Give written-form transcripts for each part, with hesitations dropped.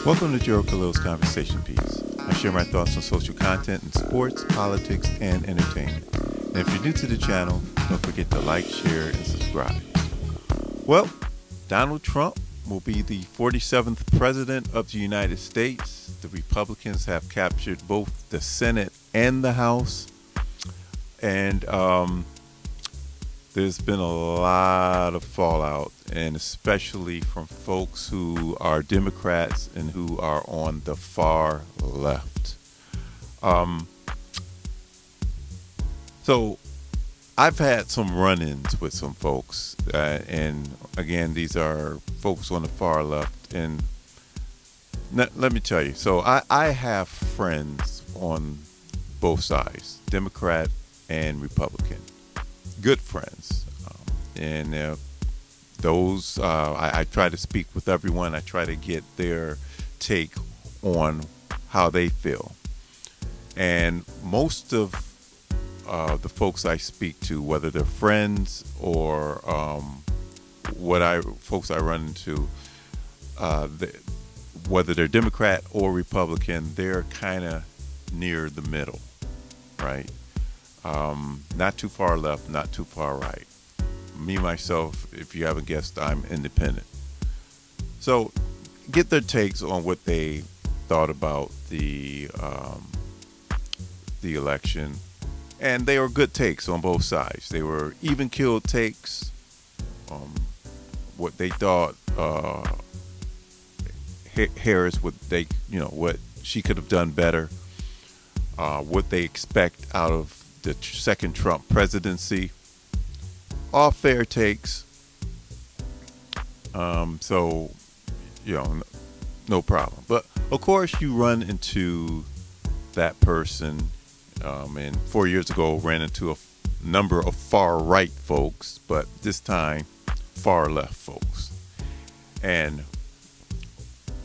Welcome to Joe Khalil's Conversation Piece. I share my thoughts on social content in sports, politics, and entertainment. And if you're new to the channel, don't forget to like, share, and subscribe. Well, Donald Trump will be the 47th President of the United States. The Republicans have captured both the Senate and the House. And there's been a lot of fallout, and especially from folks who are Democrats and who are on the far left. So I've had some run-ins with some folks, and again, these are folks on the far left. And let me tell you, so I have friends on both sides, Democrat and Republican, good friends, and those I try to speak with everyone. I try to get their take on how they feel, and most of the folks I speak to, whether they're friends or folks I run into, whether they're Democrat or Republican, they're kind of near the middle, right? Not too far left, not too far right. Me, myself, if you haven't guessed, I'm independent. So get their takes on what they thought about the election. And they were good takes on both sides. They were even-keeled takes. What they thought Harris, what she could have done better. What they expect out of the second Trump presidency. All fair takes. So, no problem. But of course, you run into that person. And 4 years ago, ran into a number of far right folks, but this time, far left folks. And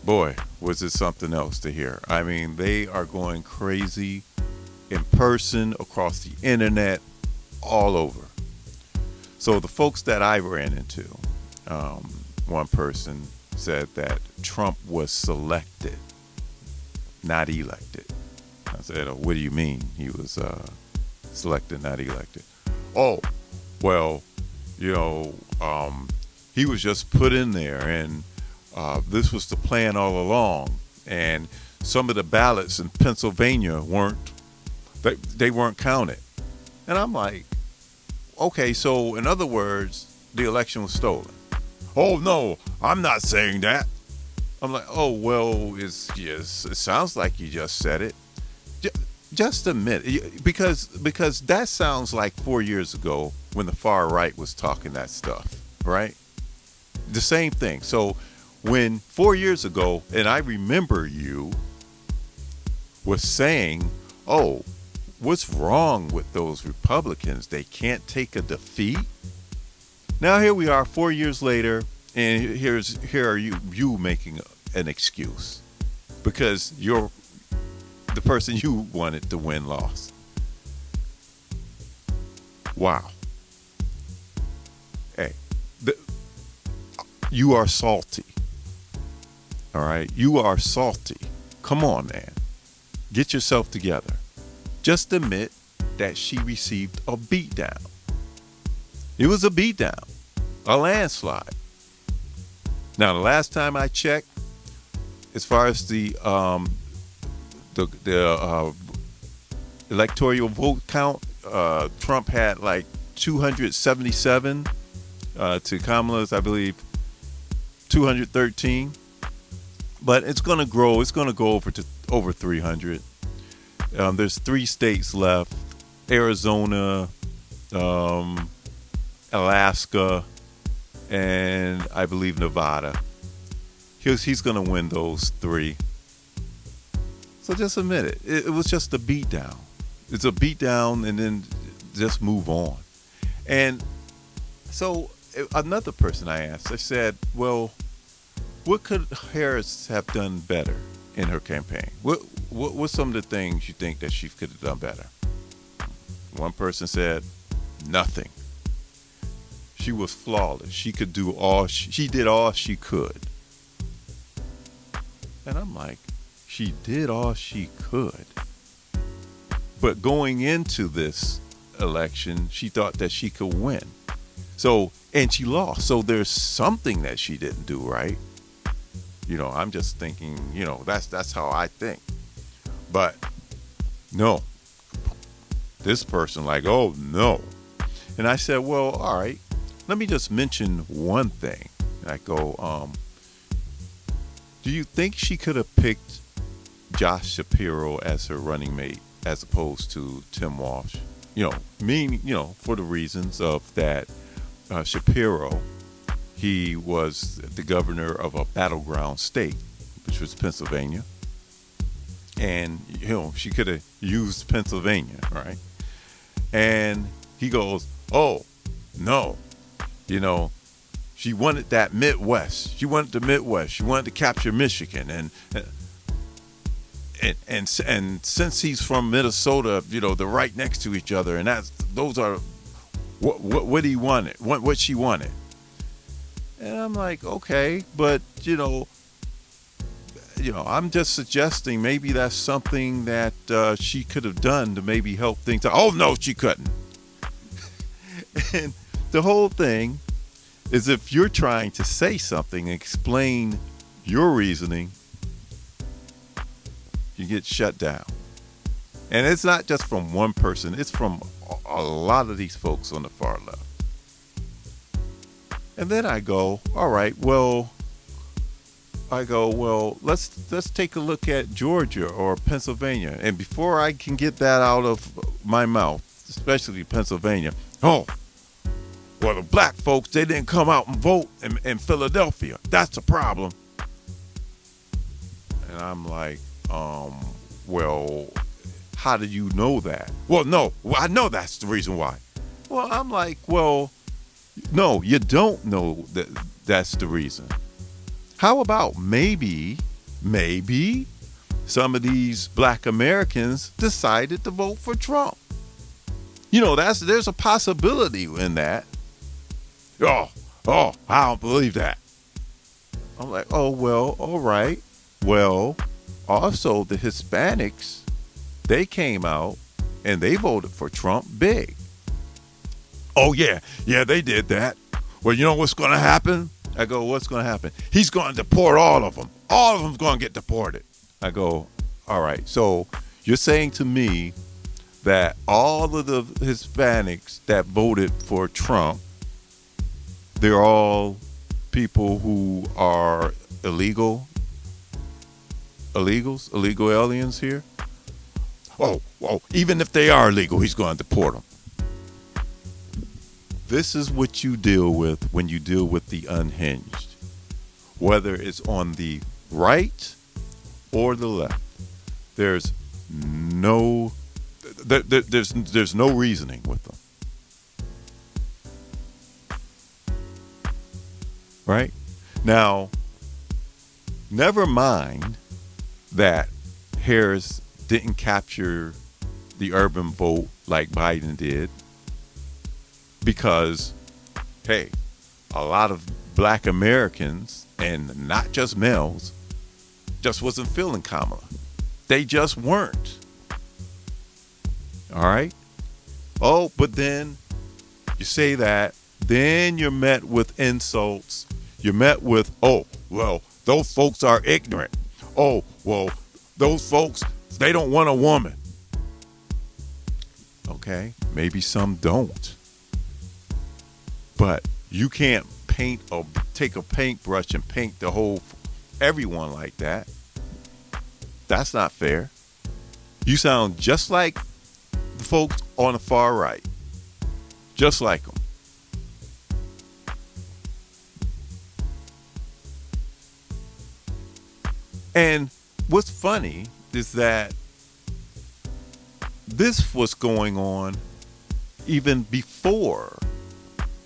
boy, was it something else to hear. I mean, they are going crazy in person, across the internet, all over. So the folks that I ran into, one person said that Trump was selected, not elected. I said, oh, what do you mean he was selected, not elected? Oh, well, he was just put in there, and this was the plan all along. And some of the ballots in Pennsylvania weren't counted. And I'm like, okay, so in other words, the election was stolen. Oh, no, I'm not saying that. I'm like, oh, well, it sounds like you just said it. Just admit it, because that sounds like 4 years ago when the far right was talking that stuff, right? The same thing. So when 4 years ago, and I remember you was saying, oh, what's wrong with those Republicans? They can't take a defeat. Now here we are 4 years later, and here are you making an excuse because the person you wanted to win lost. Wow. Hey, you are salty. All right? You are salty. Come on, man. Get yourself together. Just admit that she received a beatdown. It was a beatdown, a landslide. Now, the last time I checked, as far as the electoral vote count, Trump had like 277 to Kamala's, I believe, 213. But it's going to grow. It's going to go over 300. There's 3 states left: Arizona, Alaska, and I believe Nevada. He's going to win those 3. So just admit it. It was just a beatdown. It's a beatdown, and then just move on. And so another person I asked, I said, well, what could Harris have done better in her campaign? What's some of the things you think that she could have done better? One person said, nothing. She was flawless. She could do all. She did all she could. And I'm like, she did all she could. But going into this election, she thought that she could win. So, and she lost. So there's something that she didn't do right. I'm just thinking, that's how I think. But no, this person like, oh no. And I said, well, all right, let me just mention one thing. I go, do you think she could have picked Josh Shapiro as her running mate as opposed to Tim Walsh? For the reasons of that Shapiro, he was the governor of a battleground state, which was Pennsylvania. And, she could have used Pennsylvania, right? And he goes, oh, no, she wanted that Midwest. She wanted the Midwest. She wanted to capture Michigan. And since he's from Minnesota, they're right next to each other. And those are what he wanted, what she wanted. And I'm like, okay, but, I'm just suggesting maybe that's something that she could have done to maybe help things out. Oh, no, she couldn't. And the whole thing is if you're trying to say something, explain your reasoning, you get shut down. And it's not just from one person. It's from a lot of these folks on the far left. And then I go, all right, well, let's take a look at Georgia or Pennsylvania. And before I can get that out of my mouth, especially Pennsylvania, well, the black folks, they didn't come out and vote in Philadelphia. That's a problem. And I'm like, well, how do you know that? Well, no, I know that's the reason why. Well, I'm like, well, no, you don't know that's the reason. How about maybe some of these black Americans decided to vote for Trump? There's a possibility in that. Oh, I don't believe that. I'm like, oh, well, all right. Well, also the Hispanics, they came out and they voted for Trump big. Oh, yeah, they did that. Well, you know what's going to happen? I go, what's going to happen? He's going to deport all of them. All of them's going to get deported. I go, all right. So you're saying to me that all of the Hispanics that voted for Trump, they're all people who are illegal aliens here? Oh, even if they are illegal, he's going to deport them. This is what you deal with when you deal with the unhinged, whether it's on the right or the left. There's no reasoning with them. Right? Now, never mind that Harris didn't capture the urban vote like Biden did, because, hey, a lot of black Americans, and not just males, just wasn't feeling Kamala. They just weren't. All right? Oh, but then you say that, then you're met with insults. You're met with, oh, well, those folks are ignorant. Oh, well, those folks, they don't want a woman. Okay, maybe some don't. But you can't paint or take a paintbrush and paint the whole everyone like that. That's not fair. You sound just like the folks on the far right. Just like them. And what's funny is that this was going on even before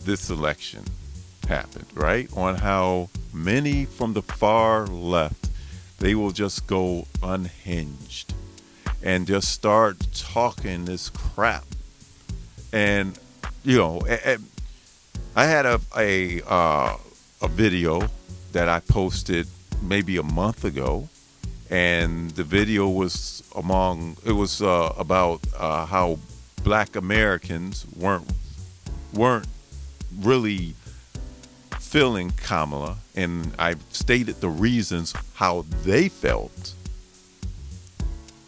this election happened, right? On how many from the far left, they will just go unhinged and just start talking this crap. And, I had a video that I posted maybe a month ago and the video was about how Black Americans weren't really feeling Kamala, and I stated the reasons how they felt,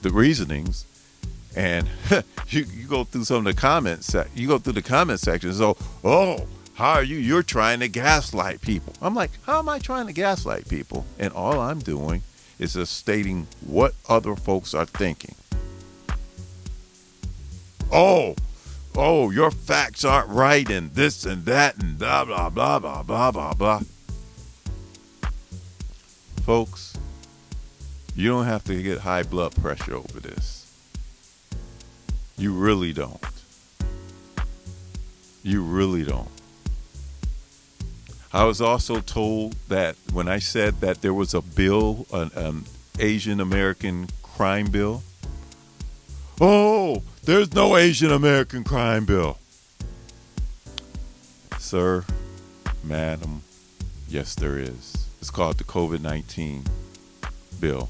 the reasonings, and you go through some of the comments. You go through the comment section. So, how are you? You're trying to gaslight people. I'm like, how am I trying to gaslight people? And all I'm doing is just stating what other folks are thinking. Your facts aren't right, and this and that, and blah, blah, blah, blah, blah, blah, blah. Folks, you don't have to get high blood pressure over this. You really don't. You really don't. I was also told that when I said that there was a bill, an Asian American crime bill. There's no Asian American crime bill. Sir, madam, yes there is. It's called the COVID-19 bill.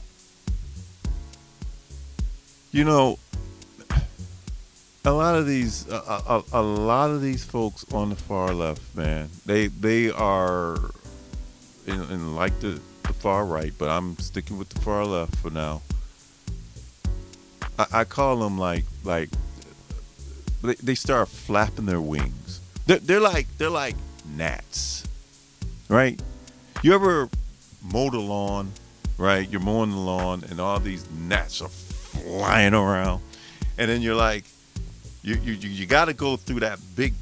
You know, a lot of these folks on the far left, man, they are in like the far right, but I'm sticking with the far left for now. I call them like they start flapping their wings. They're like gnats, right? You ever mow the lawn, right? You're mowing the lawn and all these gnats are flying around, and then you're like, you got to go through that big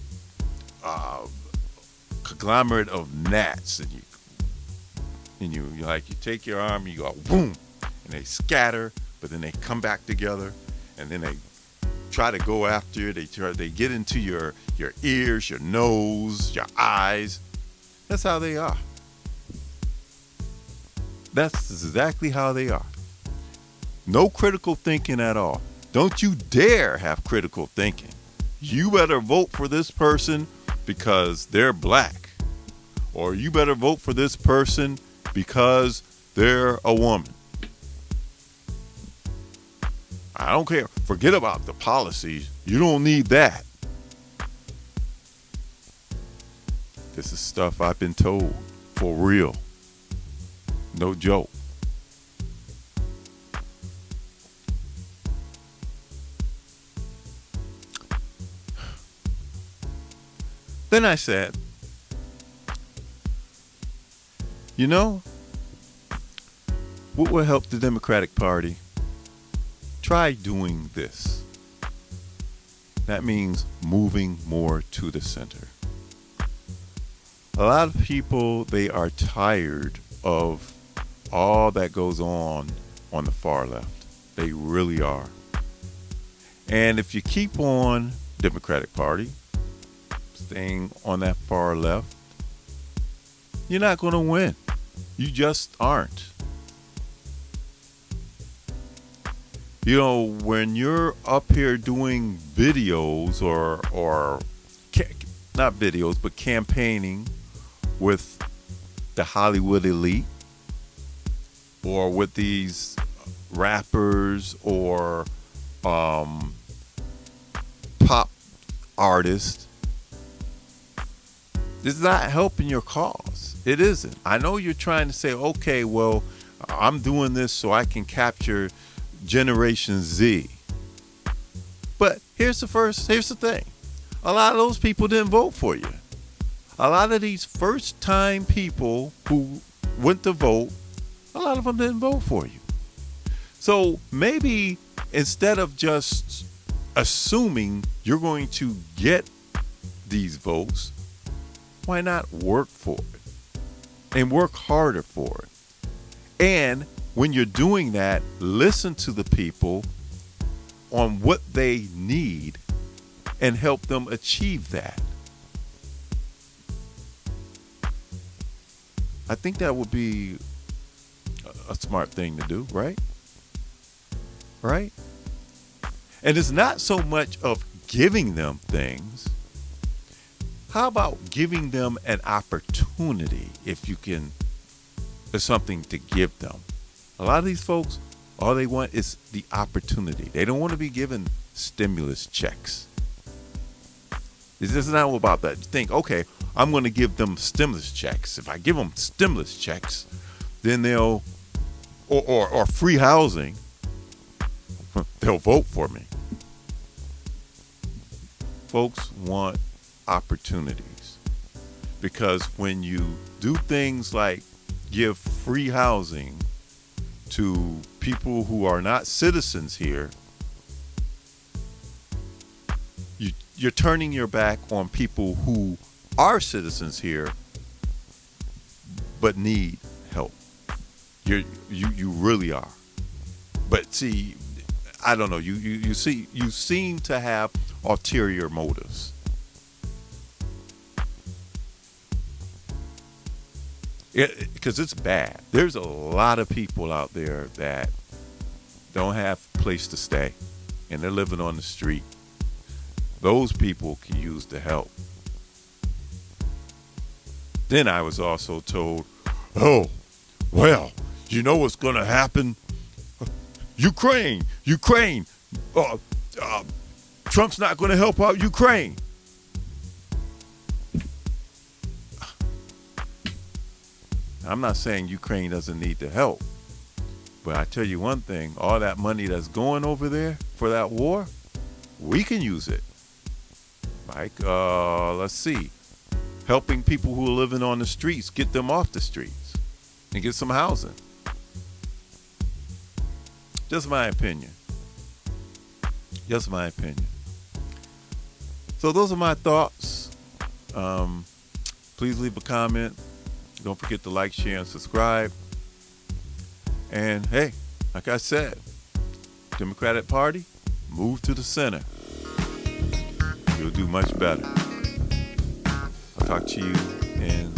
conglomerate of gnats, and you take your arm, you go boom, and they scatter, but then they come back together, and then they try to go after you. They get into your ears, your nose, your eyes. That's how they are. That's exactly how they are. No critical thinking at all. Don't you dare have critical thinking. You better vote for this person because they're black. Or you better vote for this person because they're a woman. I don't care. Forget about the policies. You don't need that. This is stuff I've been told for real. No joke. Then I said, you know, what will help the Democratic Party? Try doing this. That means moving more to the center. A lot of people, they are tired of all that goes on the far left. They really are. And if you keep on Democratic Party, staying on that far left, you're not going to win. You just aren't. You know, when you're up here doing videos or not videos, but campaigning with the Hollywood elite or with these rappers or pop artists, it's not helping your cause. It isn't. I know you're trying to say, okay, well, I'm doing this so I can capture Generation Z. But here's the thing. A lot of those people didn't vote for you. A lot of these first time people who went to vote, a lot of them didn't vote for you. So maybe instead of just assuming you're going to get these votes, why not work for it and work harder for it? And when you're doing that, listen to the people on what they need and help them achieve that. I think that would be a smart thing to do, right? Right? And it's not so much of giving them things. How about giving them an opportunity if you can, there's something to give them? A lot of these folks, all they want is the opportunity. They don't want to be given stimulus checks. It's just not all about that. You think, okay, I'm going to give them stimulus checks. If I give them stimulus checks, then they'll, or free housing, they'll vote for me. Folks want opportunities, because when you do things like give free housing to people who are not citizens here, you're turning your back on people who are citizens here but need help. You really are. But see, I don't know. You seem to have ulterior motives. Because it's bad. There's a lot of people out there that don't have a place to stay, and they're living on the street. Those people can use the help. Then I was also told, oh, well, you know what's going to happen? Ukraine, Trump's not going to help out Ukraine. I'm not saying Ukraine doesn't need the help, but I tell you one thing, all that money that's going over there for that war, we can use it. Like, let's see, helping people who are living on the streets, get them off the streets and get some housing. Just my opinion. Just my opinion. So those are my thoughts. Please leave a comment. Don't forget to like, share, and subscribe. And hey, like I said, Democratic Party, move to the center. You'll do much better. I'll talk to you in